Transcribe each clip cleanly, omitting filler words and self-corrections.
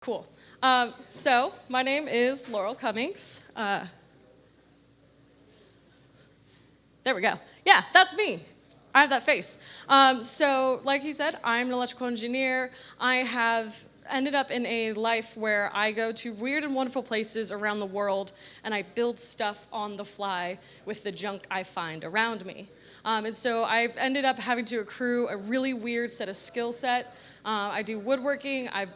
Cool. So my name is Laurel Cummings. There we go. Yeah, that's me. I have that face. So like he said, I'm an electrical engineer. I have ended up in a life where I go to weird and wonderful places around the world and I build stuff on the fly with the junk I find around me. And so I've ended up having to accrue a really weird set of skill set. I do woodworking. I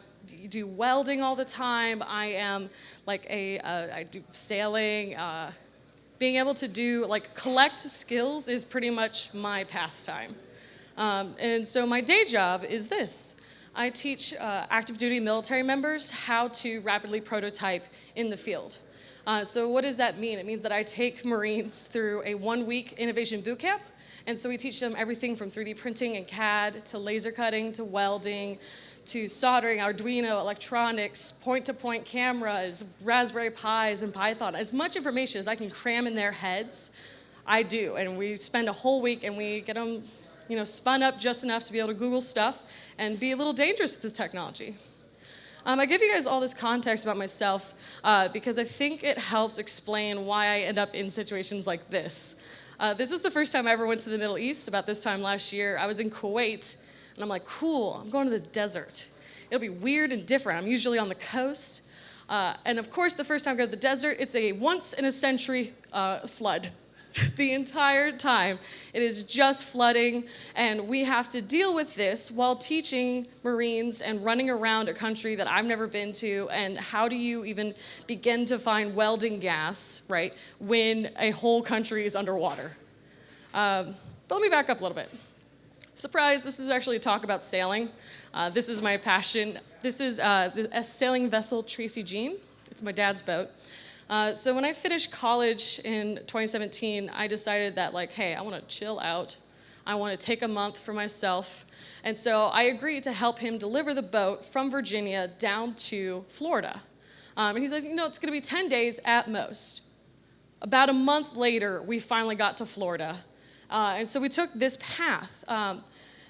do welding all the time. I am I do sailing. Being able to do, collect skills is pretty much my pastime. And so my day job is this. I teach active duty military members how to rapidly prototype in the field. So what does that mean? It means that I take Marines through a 1-week innovation boot camp. And so we teach them everything from 3D printing and CAD to laser cutting to welding to soldering, Arduino, electronics, point-to-point cameras, Raspberry Pis, and Python. As much information as I can cram in their heads, I do. And we spend a whole week and we get them, spun up just enough to be able to Google stuff and be a little dangerous with this technology. I give you guys all this context about myself because I think it helps explain why I end up in situations like this. This is the first time I ever went to the Middle East, about this time last year. I was in Kuwait. And I'm like, cool, I'm going to the desert. It'll be weird and different. I'm usually on the coast. And of course, the first time I go to the desert, it's a once-in-a-century flood. The entire time, it is just flooding. And we have to deal with this while teaching Marines and running around a country that I've never been to. And how do you even begin to find welding gas, right, when a whole country is underwater? But let me back up a little bit. Surprise, this is actually a talk about sailing. This is my passion. This is the sailing vessel Tracy Jean. It's my dad's boat. So when I finished college in 2017, I decided that hey, I want to chill out. I want to take a month for myself. And so I agreed to help him deliver the boat from Virginia down to Florida. And he's like, it's going to be 10 days at most. About a month later, we finally got to Florida. And so we took this path.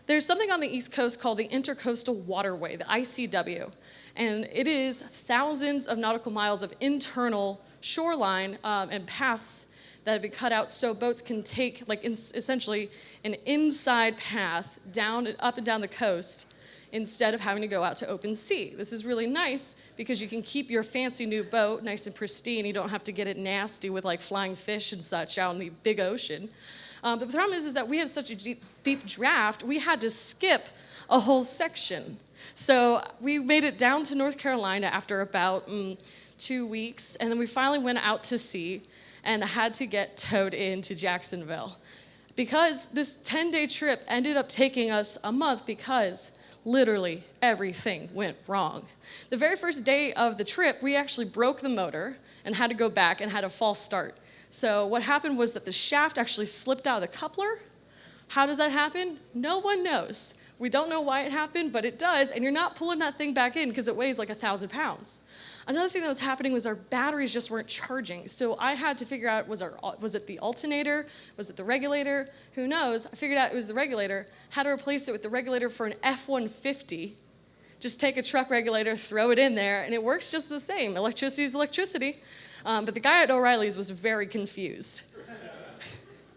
There's something on the East Coast called the Intercoastal Waterway, the ICW. And it is thousands of nautical miles of internal shoreline and paths that have been cut out so boats can take essentially an inside path up and down the coast instead of having to go out to open sea. This is really nice because you can keep your fancy new boat nice and pristine. You don't have to get it nasty with flying fish and such out in the big ocean. But the problem is that we had such a deep draft, we had to skip a whole section. So we made it down to North Carolina after about 2 weeks, and then we finally went out to sea and had to get towed into Jacksonville. Because this 10-day trip ended up taking us a month because literally everything went wrong. The very first day of the trip, we actually broke the motor and had to go back and had a false start. So what happened was that the shaft actually slipped out of the coupler. How does that happen? No one knows. We don't know why it happened, but it does, and you're not pulling that thing back in because it weighs 1,000 pounds. Another thing that was happening was our batteries just weren't charging. So I had to figure out, was it the alternator? Was it the regulator? Who knows? I figured out it was the regulator. Had to replace it with the regulator for an F-150. Just take a truck regulator, throw it in there, and it works just the same. Electricity is electricity. But the guy at O'Reilly's was very confused.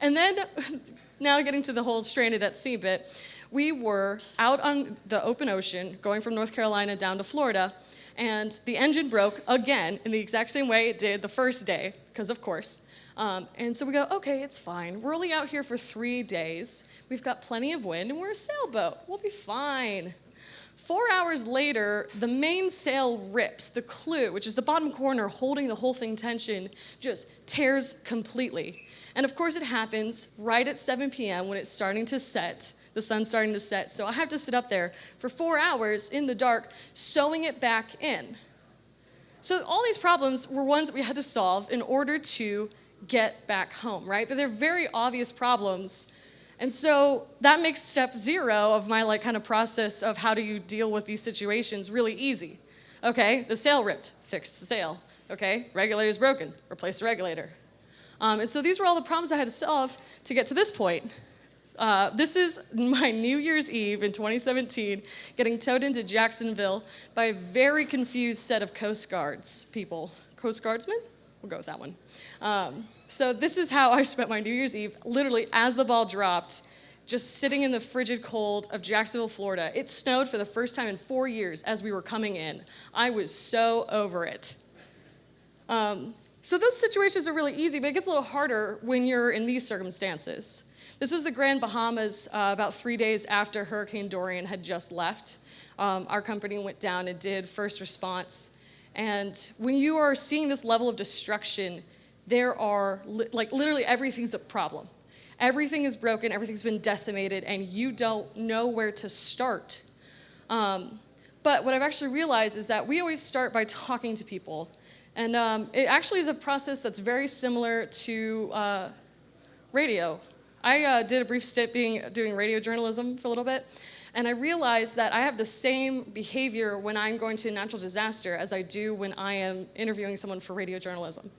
And then, now getting to the whole stranded at sea bit, we were out on the open ocean, going from North Carolina down to Florida, and the engine broke again in the exact same way it did the first day, because of course. And so we go, okay, it's fine. We're only out here for 3 days. We've got plenty of wind, and we're a sailboat. We'll be fine. 4 hours later, the mainsail rips. The clew, which is the bottom corner holding the whole thing tension, just tears completely. And of course it happens right at 7 p.m. when it's starting to set. The sun's starting to set. So I have to sit up there for 4 hours in the dark, sewing it back in. So all these problems were ones that we had to solve in order to get back home, right? But they're very obvious problems. And so that makes step 0 of my kind of process of how do you deal with these situations really easy. Okay, the sail ripped, fix the sail. Okay, regulator's broken, replace the regulator. And so these were all the problems I had to solve to get to this point. This is my New Year's Eve in 2017, getting towed into Jacksonville by a very confused set of Coast Guards people. Coast Guardsmen? We'll go with that one. So this is how I spent my New Year's Eve, literally as the ball dropped, just sitting in the frigid cold of Jacksonville, Florida. It snowed for the first time in 4 years as we were coming in. I was so over it. So those situations are really easy, but it gets a little harder when you're in these circumstances. This was the Grand Bahamas about 3 days after Hurricane Dorian had just left. Our company went down and did first response. And when you are seeing this level of destruction, there are, literally everything's a problem. Everything is broken, everything's been decimated, and you don't know where to start. But what I've actually realized is that we always start by talking to people. And it actually is a process that's very similar to radio. I did a brief stint doing radio journalism for a little bit, and I realized that I have the same behavior when I'm going to a natural disaster as I do when I am interviewing someone for radio journalism.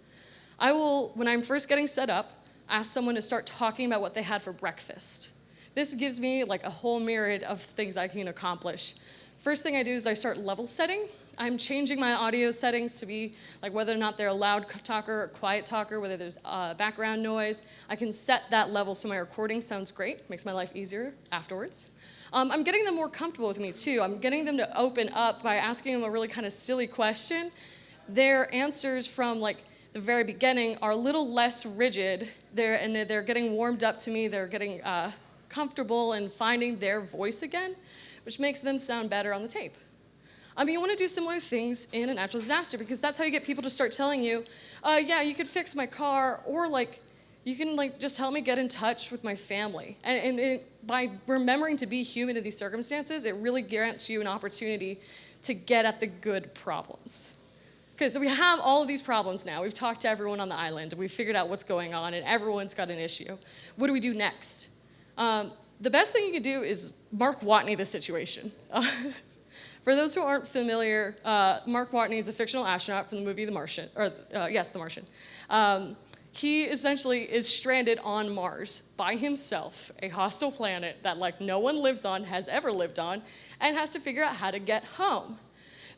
I will, when I'm first getting set up, ask someone to start talking about what they had for breakfast. This gives me like a whole myriad of things I can accomplish. First thing I do is I start level setting. I'm changing my audio settings to be like whether or not they're a loud talker or quiet talker, whether there's background noise. I can set that level so my recording sounds great, makes my life easier afterwards. I'm getting them more comfortable with me too. I'm getting them to open up by asking them a really kind of silly question. Their answers from like the very beginning are a little less rigid. They're getting warmed up to me. They're getting comfortable and finding their voice again, which makes them sound better on the tape. You want to do similar things in a natural disaster because that's how you get people to start telling you, yeah, you could fix my car, or like, you can like just help me get in touch with my family. And by remembering to be human in these circumstances, it really grants you an opportunity to get at the good problems. Okay, so we have all of these problems now. We've talked to everyone on the island, and we've figured out what's going on, and everyone's got an issue. What do we do next? The best thing you can do is Mark Watney the situation. For those who aren't familiar, Mark Watney is a fictional astronaut from the movie The Martian, The Martian. He essentially is stranded on Mars by himself, a hostile planet that like no one lives on, has ever lived on, and has to figure out how to get home.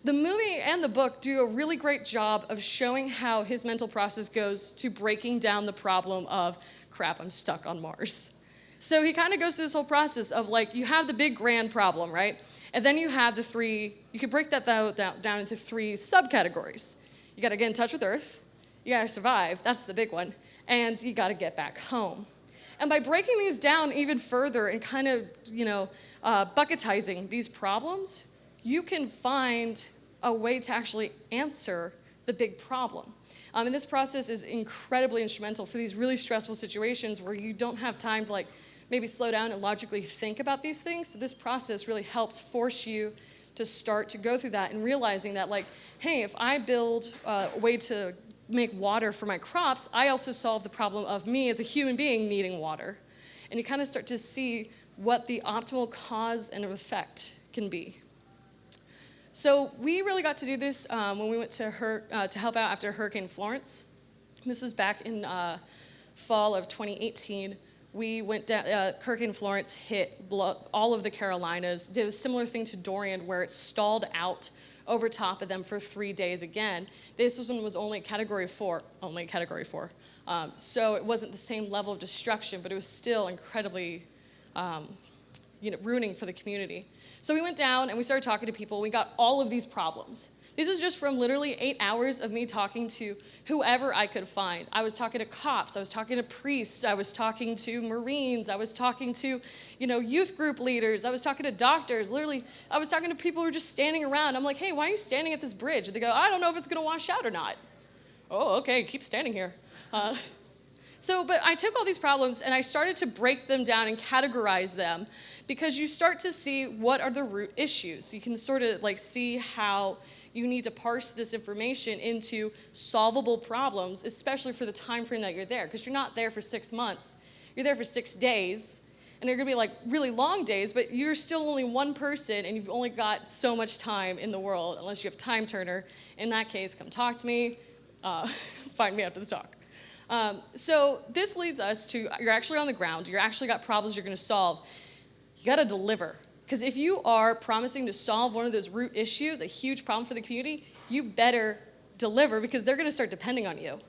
The movie and the book do a really great job of showing how his mental process goes to breaking down the problem of, crap, I'm stuck on Mars. So he kind of goes through this whole process of like, you have the big grand problem, right? And then you have the three, you can break that down into three subcategories. You gotta get in touch with Earth, you gotta survive, that's the big one, and you gotta get back home. And by breaking these down even further and kind of, bucketizing these problems, you can find a way to actually answer the big problem. And this process is incredibly instrumental for these really stressful situations where you don't have time to maybe slow down and logically think about these things. So this process really helps force you to start to go through that and realizing that hey, if I build a way to make water for my crops, I also solve the problem of me as a human being needing water. And you kind of start to see what the optimal cause and effect can be. So we really got to do this when we went to help out after Hurricane Florence. This was back in fall of 2018. We went down, Hurricane Florence hit all of the Carolinas, did a similar thing to Dorian where it stalled out over top of them for 3 days again. This one was only Category 4. So it wasn't the same level of destruction, but it was still incredibly ruining for the community. So we went down and we started talking to people. We got all of these problems. This is just from literally 8 hours of me talking to whoever I could find. I was talking to cops, I was talking to priests, I was talking to Marines, I was talking to, youth group leaders, I was talking to doctors. Literally, I was talking to people who were just standing around. I'm like, hey, why are you standing at this bridge? And they go, I don't know if it's gonna wash out or not. Oh, okay, keep standing here. But I took all these problems and I started to break them down and categorize them because you start to see what are the root issues. You can sort of see how you need to parse this information into solvable problems, especially for the time frame that you're there, because you're not there for 6 months. You're there for 6 days, and they're gonna be really long days, but you're still only one person, and you've only got so much time in the world, unless you have Time Turner. In that case, come talk to me, find me after the talk. So this leads us to, you're actually on the ground, you're actually got problems you're going to solve. You got to deliver. Because if you are promising to solve one of those root issues, a huge problem for the community, you better deliver because they're going to start depending on you.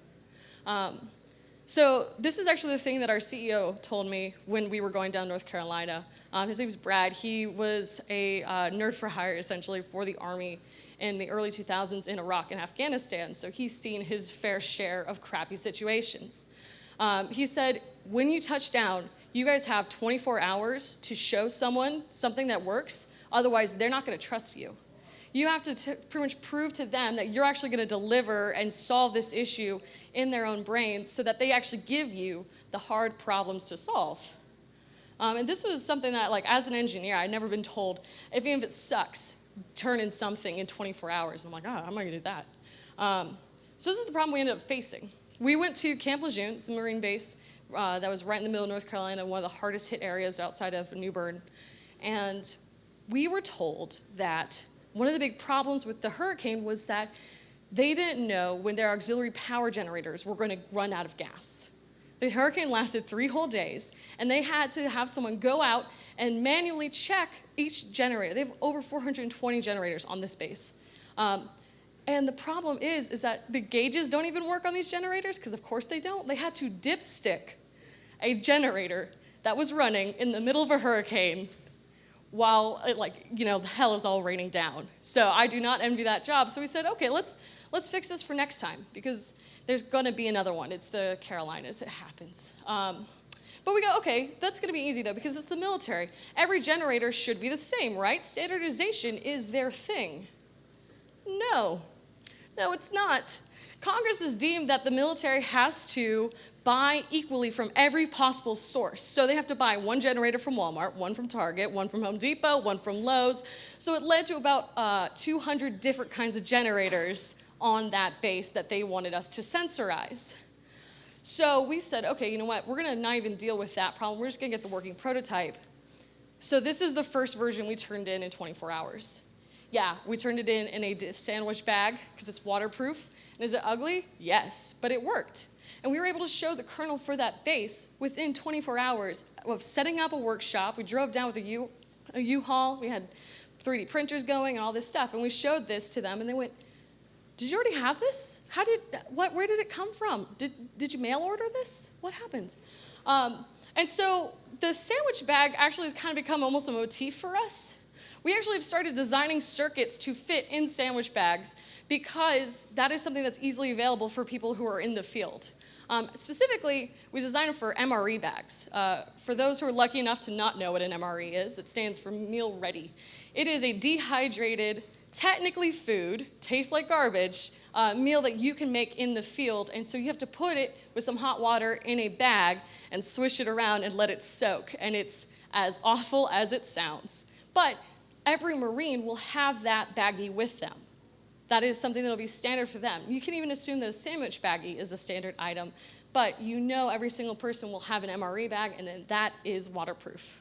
So this is actually the thing that our CEO told me when we were going down North Carolina. His name is Brad. He was a nerd for hire, essentially, for the Army in the early 2000s in Iraq and Afghanistan. So he's seen his fair share of crappy situations. He said, when you touch down, you guys have 24 hours to show someone something that works. Otherwise, they're not going to trust you. You have to pretty much prove to them that you're actually going to deliver and solve this issue in their own brains so that they actually give you the hard problems to solve. And this was something that, like, as an engineer, I'd never been told, even if it sucks, turn in something in 24 hours. And I'm like, oh, I'm not going to do that. So this is the problem we ended up facing. We went to Camp Lejeune, it's a Marine base that was right in the middle of North Carolina, one of the hardest hit areas outside of New Bern. And we were told that one of the big problems with the hurricane was that they didn't know when their auxiliary power generators were going to run out of gas. The hurricane lasted 3 whole days, and they had to have someone go out and manually check each generator. They have over 420 generators on this base. And the problem is that the gauges don't even work on these generators, because of course they don't. They had to dipstick a generator that was running in the middle of a hurricane while the hell is all raining down. So I do not envy that job. So we said, okay, let's fix this for next time, because there's going to be another one. It's the Carolinas. It happens. But we go, okay, that's going to be easy, though, because it's the military. Every generator should be the same, right? Standardization is their thing. No, it's not. Congress has deemed that the military has to buy equally from every possible source. So they have to buy one generator from Walmart, one from Target, one from Home Depot, one from Lowe's. So it led to about 200 different kinds of generators on that base that they wanted us to censorize. So we said, okay, you know what? We're going to not even deal with that problem. We're just going to get the working prototype. So this is the first version we turned in 24 hours. Yeah, we turned it in a sandwich bag because it's waterproof. And is it ugly? Yes, but it worked. And we were able to show the kernel for that base within 24 hours of setting up a workshop. We drove down with a U-Haul. We had 3D printers going and all this stuff. And we showed this to them, and they went, did you already have this? Where did it come from? Did you mail order this? What happened? And so the sandwich bag actually has kind of become almost a motif for us. We actually have started designing circuits to fit in sandwich bags because that is something that's easily available for people who are in the field. Specifically, we designed them for MRE bags. For those who are lucky enough to not know what an MRE is, it stands for meal ready. It is a dehydrated, technically food, tastes like garbage, meal that you can make in the field. And so you have to put it with some hot water in a bag and swish it around and let it soak. And it's as awful as it sounds. But every Marine will have that baggie with them. That is something that will be standard for them. You can even assume that a sandwich baggie is a standard item, but you know every single person will have an MRE bag, and then that is waterproof.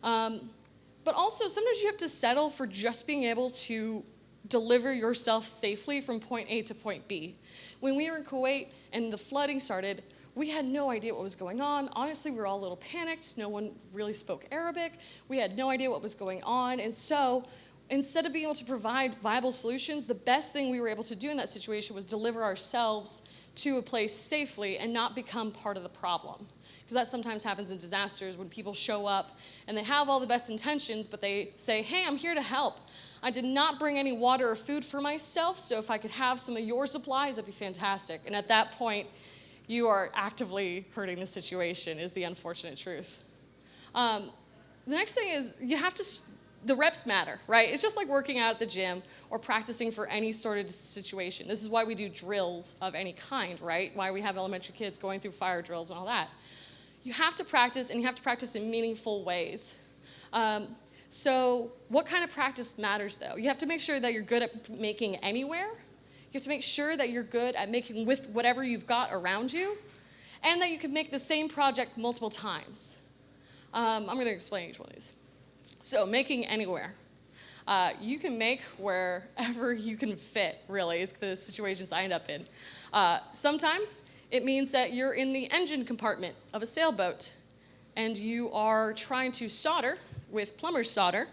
But also, sometimes you have to settle for just being able to deliver yourself safely from point A to point B. When we were in Kuwait and the flooding started, we had no idea what was going on. Honestly, we were all a little panicked. No one really spoke Arabic. We had no idea what was going on. And so instead of being able to provide viable solutions, the best thing we were able to do in that situation was deliver ourselves to a place safely and not become part of the problem. Because that sometimes happens in disasters when people show up and they have all the best intentions, but they say, hey, I'm here to help. I did not bring any water or food for myself, so if I could have some of your supplies, that'd be fantastic. And at that point, you are actively hurting the situation, is the unfortunate truth. The next thing is the reps matter, right? It's just like working out at the gym or practicing for any sort of situation. This is why we do drills of any kind, right? Why we have elementary kids going through fire drills and all that. You have to practice, and you have to practice in meaningful ways. So what kind of practice matters, though? You have to make sure that you're good at making anywhere. You have to make sure that you're good at making with whatever you've got around you, and that you can make the same project multiple times. I'm going to explain each one of these. So making anywhere. You can make wherever you can fit, really, is the situations I end up in. Sometimes It means that you're in the engine compartment of a sailboat and you are trying to solder with plumber's solder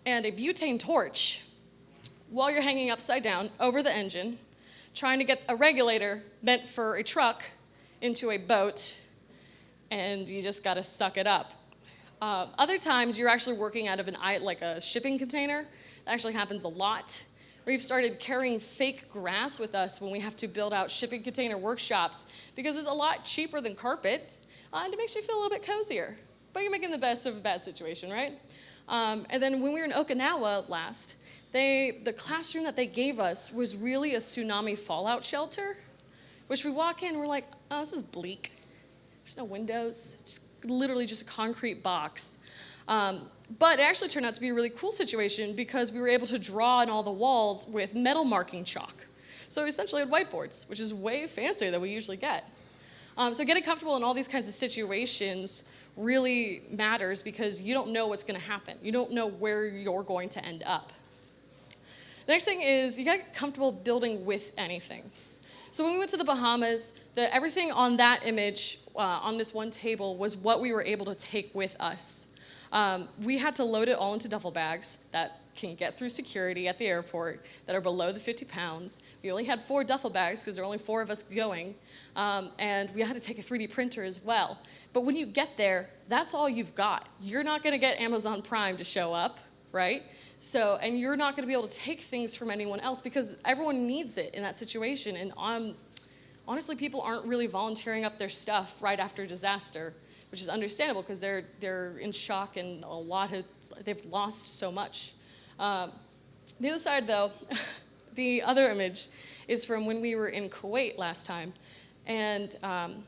and a butane torch while you're hanging upside down over the engine, trying to get a regulator meant for a truck into a boat, and you just gotta suck it up. Other times, you're actually working out of like a shipping container. That actually happens a lot. We've started carrying fake grass with us when we have to build out shipping container workshops because it's a lot cheaper than carpet, and it makes you feel a little bit cozier. But you're making the best of a bad situation, right? And then when we were in Okinawa last, the classroom that they gave us was really a tsunami fallout shelter, which we walk in and we're like, oh, this is bleak. There's no windows, literally just a concrete box. But it actually turned out to be a really cool situation because we were able to draw on all the walls with metal marking chalk. So we essentially had whiteboards, which is way fancier than we usually get. So getting comfortable in all these kinds of situations really matters because you don't know what's going to happen. You don't know where you're going to end up. The next thing is you got to get comfortable building with anything. So when we went to the Bahamas, everything on that image, on this one table, was what we were able to take with us. We had to load it all into duffel bags that can get through security at the airport that are below the 50 pounds. We only had 4 duffel bags because there were only 4 of us going. And we had to take a 3D printer as well. But when you get there, that's all you've got. You're not going to get Amazon Prime to show up, right? So, and you're not going to be able to take things from anyone else because everyone needs it in that situation. And honestly, people aren't really volunteering up their stuff right after disaster, which is understandable because they're in shock and they've lost so much. The other side, though, the other image is from when we were in Kuwait last time. And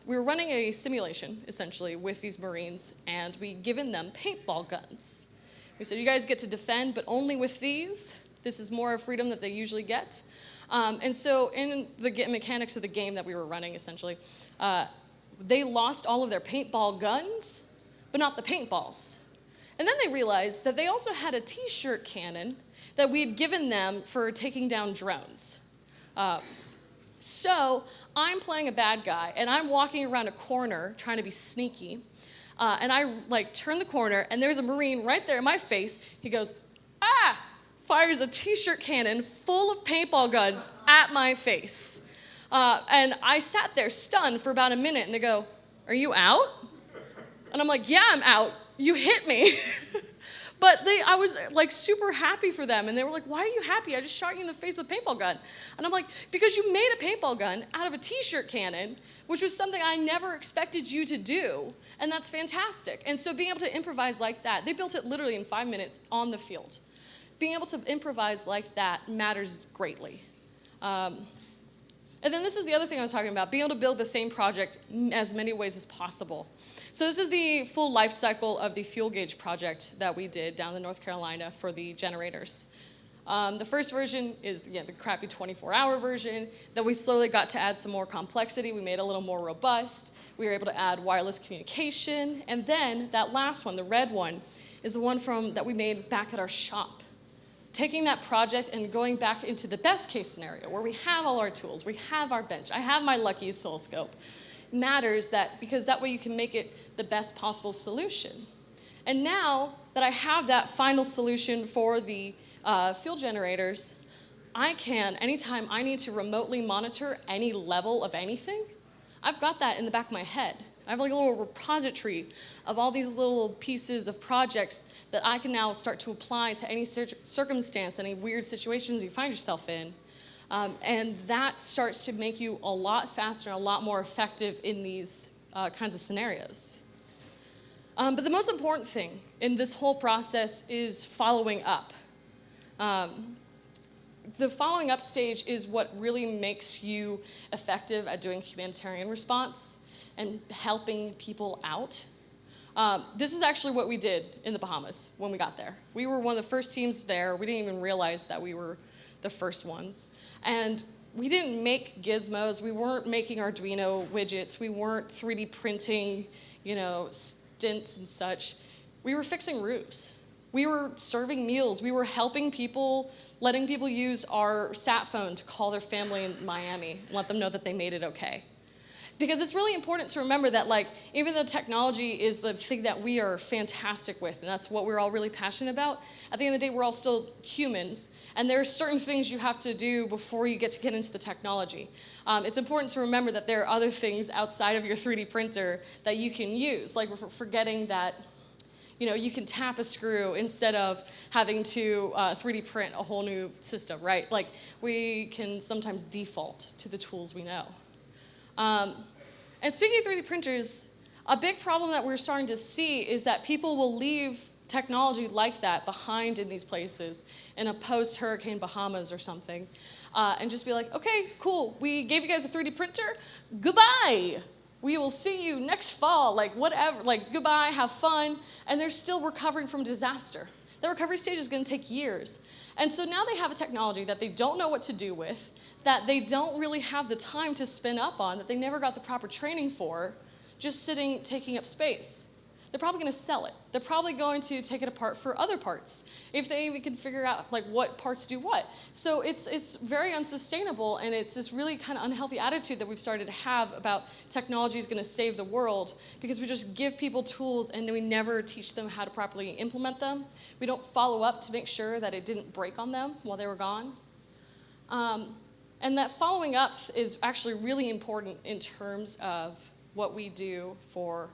we were running a simulation, essentially, with these Marines, and we'd given them paintball guns. We said, you guys get to defend, but only with these. This is more freedom that they usually get. And so in the mechanics of the game that we were running, essentially, they lost all of their paintball guns, but not the paintballs. And then they realized that they also had a t-shirt cannon that we had given them for taking down drones. So I'm playing a bad guy, and I'm walking around a corner trying to be sneaky. And I turn the corner, and there's a Marine right there in my face. He goes, ah! Fires a t-shirt cannon full of paintball guns at my face. And I sat there stunned for about a minute, and they go, are you out? And I'm like, yeah, I'm out. You hit me. But I was super happy for them, and they were like, why are you happy? I just shot you in the face with a paintball gun. And I'm like, because you made a paintball gun out of a t-shirt cannon, which was something I never expected you to do, and that's fantastic. And so being able to improvise like that, they built it literally in 5 minutes on the field. Being able to improvise like that matters greatly. And then this is the other thing I was talking about, being able to build the same project as many ways as possible. So this is the full life cycle of the fuel gauge project that we did down in North Carolina for the generators. The first version is the crappy 24-hour version. Then we slowly got to add some more complexity. We made it a little more robust. We were able to add wireless communication. And then that last one, the red one, is the one that we made back at our shop. Taking that project and going back into the best case scenario where we have all our tools, we have our bench, I have my lucky oscilloscope, matters because that way you can make it the best possible solution. And now that I have that final solution for the fuel generators, I can, anytime I need to remotely monitor any level of anything, I've got that in the back of my head. I have a little repository of all these little pieces of projects that I can now start to apply to any circumstance, any weird situations you find yourself in. And that starts to make you a lot faster and a lot more effective in these kinds of scenarios. But the most important thing in this whole process is following up. The following up stage is what really makes you effective at doing humanitarian response and helping people out. This is actually what we did in the Bahamas when we got there. We were one of the first teams there. We didn't even realize that we were the first ones. And we didn't make gizmos. We weren't making Arduino widgets. We weren't 3D printing, stints and such. We were fixing roofs. We were serving meals. We were helping people, letting people use our sat phone to call their family in Miami and let them know that they made it okay. Because it's really important to remember that, like, even though technology is the thing that we are fantastic with, and that's what we're all really passionate about, at the end of the day, we're all still humans, and there are certain things you have to do before you get into the technology. It's important to remember that there are other things outside of your 3D printer that you can use, like forgetting that, you know, you can tap a screw instead of having to 3D print a whole new system, right? Like, we can sometimes default to the tools we know. And speaking of 3D printers, a big problem that we're starting to see is that people will leave technology like that behind in these places in a post-Hurricane Bahamas or something, and just be like, okay, cool, we gave you guys a 3D printer, goodbye. We will see you next fall, like whatever, like goodbye, have fun, and they're still recovering from disaster. The recovery stage is gonna take years. And so now they have a technology that they don't know what to do with, that they don't really have the time to spin up on, that they never got the proper training for, just sitting, taking up space. They're probably gonna sell it. They're probably going to take it apart for other parts, if they even can figure out like what parts do what. So it's very unsustainable, and it's this really kind of unhealthy attitude that we've started to have about technology is gonna save the world, because we just give people tools and we never teach them how to properly implement them. We don't follow up to make sure that it didn't break on them while they were gone. And that following up is actually really important in terms of what we do for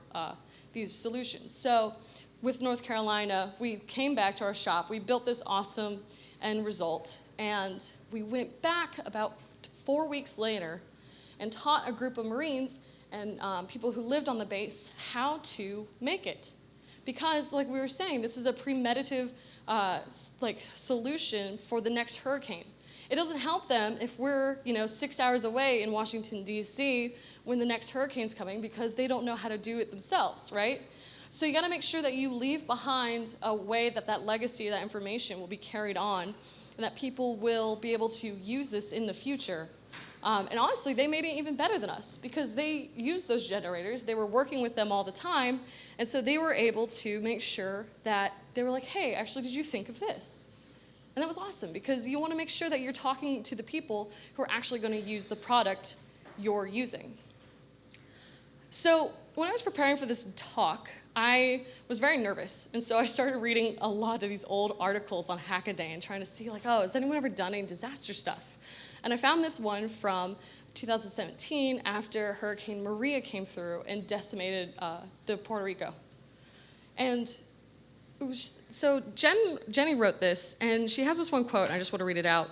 these solutions. So with North Carolina, we came back to our shop, we built this awesome end result, and we went back about 4 weeks later and taught a group of Marines and people who lived on the base how to make it. Because, like we were saying, this is a premeditative solution for the next hurricane. It doesn't help them if we're 6 hours away in Washington, D.C. when the next hurricane's coming, because they don't know how to do it themselves, right? So you gotta make sure that you leave behind a way that that legacy, that information will be carried on, and that people will be able to use this in the future. And honestly, they made it even better than us, because they used those generators, they were working with them all the time, and so they were able to make sure that they were like, hey, actually, did you think of this? And that was awesome, because you want to make sure that you're talking to the people who are actually going to use the product you're using. So when I was preparing for this talk, I was very nervous. And so I started reading a lot of these old articles on Hackaday and trying to see, like, oh, has anyone ever done any disaster stuff? And I found this one from 2017 after Hurricane Maria came through and decimated the Puerto Rico. And so Jenny wrote this, and she has this one quote, and I just want to read it out.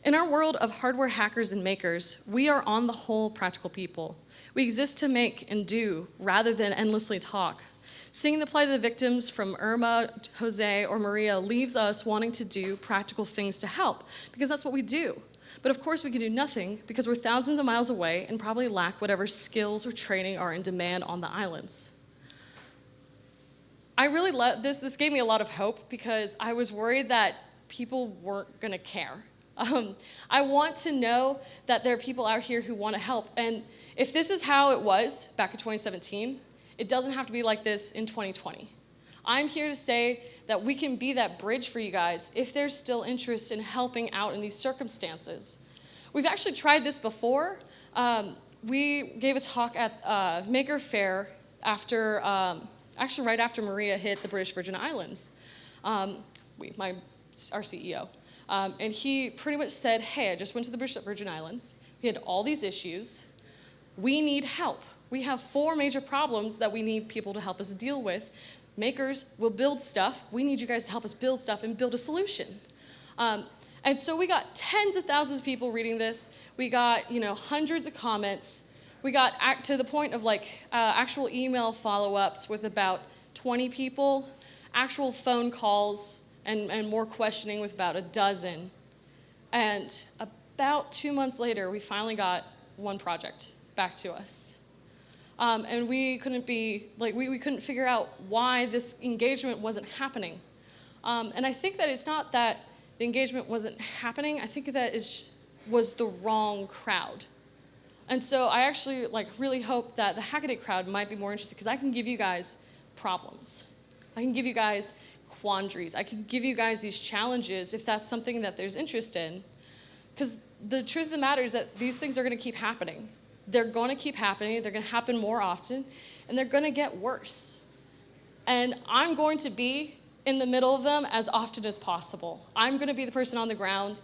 In our world of hardware hackers and makers, we are on the whole practical people. We exist to make and do rather than endlessly talk. Seeing the plight of the victims from Irma, Jose, or Maria leaves us wanting to do practical things to help, because that's what we do. But of course we can do nothing because we're thousands of miles away and probably lack whatever skills or training are in demand on the islands. I really love this. This gave me a lot of hope, because I was worried that people weren't going to care. I want to know that there are people out here who want to help. And if this is how it was back in 2017, it doesn't have to be like this in 2020. I'm here to say that we can be that bridge for you guys if there's still interest in helping out in these circumstances. We've actually tried this before. We gave a talk at Maker Faire after... actually right after Maria hit the British Virgin Islands, our CEO. And he pretty much said, hey, I just went to the British Virgin Islands. We had all these issues. We need help. We have 4 major problems that we need people to help us deal with. Makers will build stuff. We need you guys to help us build stuff and build a solution. And so we got tens of thousands of people reading this. We got hundreds of comments. We got to the point of actual email follow-ups with about 20 people, actual phone calls, and more questioning with about a dozen. And about 2 months later, we finally got one project back to us. And we couldn't we couldn't figure out why this engagement wasn't happening. And I think that it's not that the engagement wasn't happening. I think that it was the wrong crowd. And so I actually really hope that the Hackaday crowd might be more interested, because I can give you guys problems. I can give you guys quandaries. I can give you guys these challenges if that's something that there's interest in. Because the truth of the matter is that these things are going to keep happening. They're going to keep happening. They're going to happen more often, and they're going to get worse. And I'm going to be in the middle of them as often as possible. I'm going to be the person on the ground,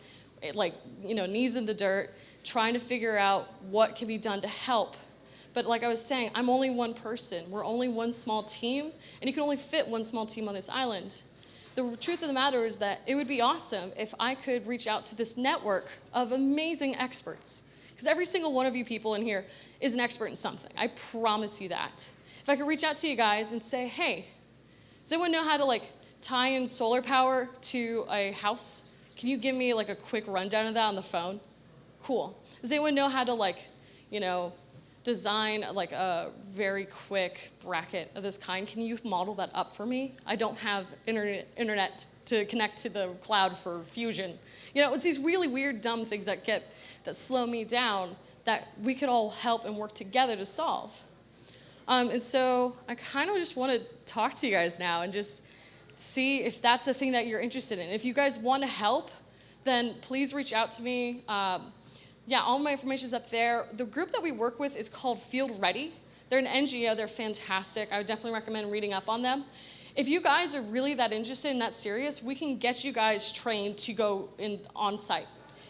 like, knees in the dirt, trying to figure out what can be done to help. But like I was saying, I'm only one person. We're only one small team, and you can only fit one small team on this island. The truth of the matter is that it would be awesome if I could reach out to this network of amazing experts. Because every single one of you people in here is an expert in something. I promise you that. If I could reach out to you guys and say, hey, does anyone know how to tie in solar power to a house? Can you give me a quick rundown of that on the phone? Cool. Does anyone know how to design a very quick bracket of this kind? Can you model that up for me? I don't have internet to connect to the cloud for fusion. It's these really weird, dumb things that slow me down that we could all help and work together to solve. And so I kind of just want to talk to you guys now and just see if that's a thing that you're interested in. If you guys want to help, then please reach out to me. All my information is up there. The group that we work with is called Field Ready. They're an NGO. They're fantastic. I would definitely recommend reading up on them. If you guys are really that interested and that serious, we can get you guys trained to go on site.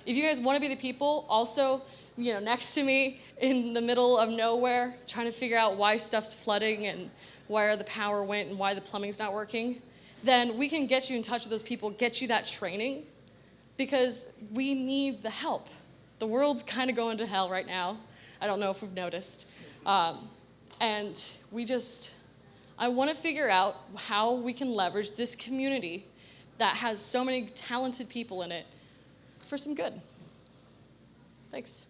If you guys want to be the people also, next to me in the middle of nowhere, trying to figure out why stuff's flooding and where the power went and why the plumbing's not working, then we can get you in touch with those people, get you that training, because we need the help. The world's kind of going to hell right now. I don't know if we've noticed. And I want to figure out how we can leverage this community that has so many talented people in it for some good. Thanks.